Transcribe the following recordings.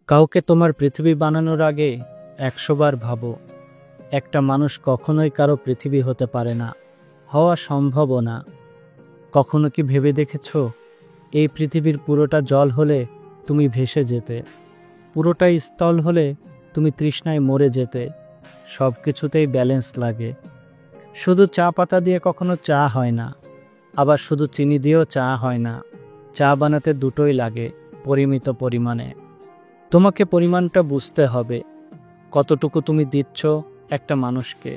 কাউকে তোমার পৃথিবী বানানোর আগে ১০০ বার ভাবো। একটা মানুষ কখনোই কারো পৃথিবী হতে পারে না, হওয়া সম্ভবও না। কখনো কি ভেবে দেখেছো, এই পৃথিবীর পুরোটা জল হলে তুমি ভেসে যেতে, পুরোটাই স্থল হলে তুমি তৃষ্ণায় মরে যেতে। সব কিছুতেই ব্যালেন্স লাগে। শুধু চা পাতা দিয়ে কখনো চা হয় না, আবার শুধু চিনি দিয়েও চা হয় না। চা বানাতে দুটোই লাগে, পরিমিত পরিমাণে। তোমাকে পরিমাণটা বুঝতে হবে, কতটুকু তুমি দিচ্ছ একটা মানুষকে।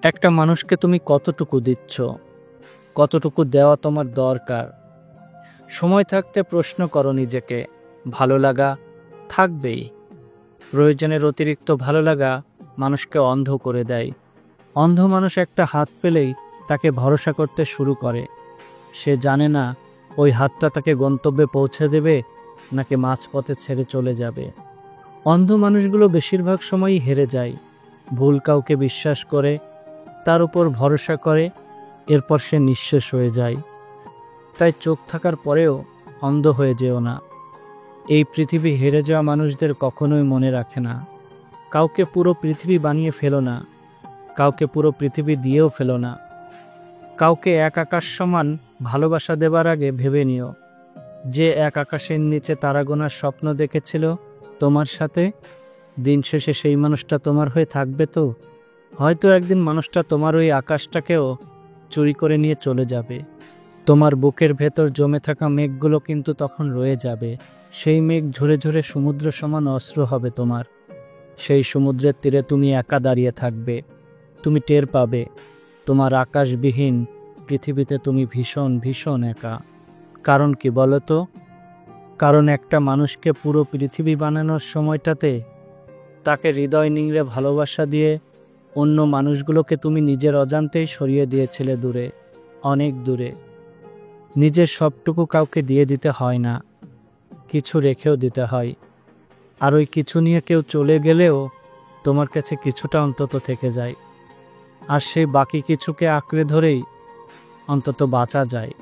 একটা মানুষকে তুমি কতটুকু দিচ্ছ, কতটুকু দেওয়া তোমার দরকার। সময় থাকতে প্রশ্ন করো নিজেকে। ভালো লাগা থাকবেই, প্রয়োজনের অতিরিক্ত ভালো লাগা মানুষকে অন্ধ করে দেয়। অন্ধ মানুষ একটা হাত পেলেই তাকে ভরসা করতে শুরু করে। সে জানে না ওই হাতটা তাকে গন্তব্যে পৌঁছে দেবে নাকি মাঝপথে ছেড়ে চলে যাবে। অন্ধ মানুষগুলো বেশিরভাগ সময়ই হেরে যায়। ভুল কাউকে বিশ্বাস করে, তার উপর ভরসা করে, এরপর সে নিঃশেষ হয়ে যায়। তাই চোখ থাকার পরেও অন্ধ হয়ে যেও না। এই পৃথিবী হেরে যাওয়া মানুষদের কখনোই মনে রাখে না। কাউকে পুরো পৃথিবী বানিয়ে ফেলো না, কাউকে পুরো পৃথিবী দিয়েও ফেলো না। কাউকে এক আকাশ সমান ভালোবাসা দেবার আগে ভেবে নিও, যে এক আকাশের নিচে তারা গোনার স্বপ্ন দেখেছিল তোমার সাথে, দিন শেষে সেই মানুষটা তোমার হয়ে থাকবে তো? হয়তো একদিন মানুষটা তোমার ওই আকাশটাকেও চুরি করে নিয়ে চলে যাবে। তোমার বুকের ভেতর জমে থাকা মেঘগুলো কিন্তু তখন রয়ে যাবে। সেই মেঘ ঝরে ঝরে সমুদ্র সমান অস্ত্র হবে তোমার। সেই সমুদ্রের তীরে তুমি একা দাঁড়িয়ে থাকবে। তুমি টের পাবে তোমার আকাশবিহীন পৃথিবীতে তুমি ভীষণ ভীষণ একা। কারণ কি বলো তো? কারণ একটা মানুষকে পুরো পৃথিবী বানানোর সময়টাতে তাকে হৃদয় নিংড়ে ভালোবাসা দিয়ে অন্য মানুষগুলোকে তুমি নিজের অজান্তেই সরিয়ে দিয়েছিলে দূরে, অনেক দূরে। নিজের সবটুকু কাউকে দিয়ে দিতে হয় না, কিছু রেখেও দিতে হয়। আর ওই কিছু নিয়ে কেউ চলে গেলেও তোমার কাছে কিছুটা অন্তত থেকে যায়। আর সেই বাকি কিছুকে আঁকড়ে ধরেই অন্তত বাঁচা যায়।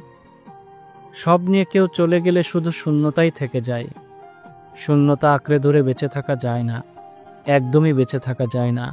সব নিয়ে কেউ চলে গেলে শুধু শূন্যতাই থেকে যায়। শূন্যতা আঁকড়ে ধরে বেঁচে থাকা যায় না, একদমই বেঁচে থাকা যায় না।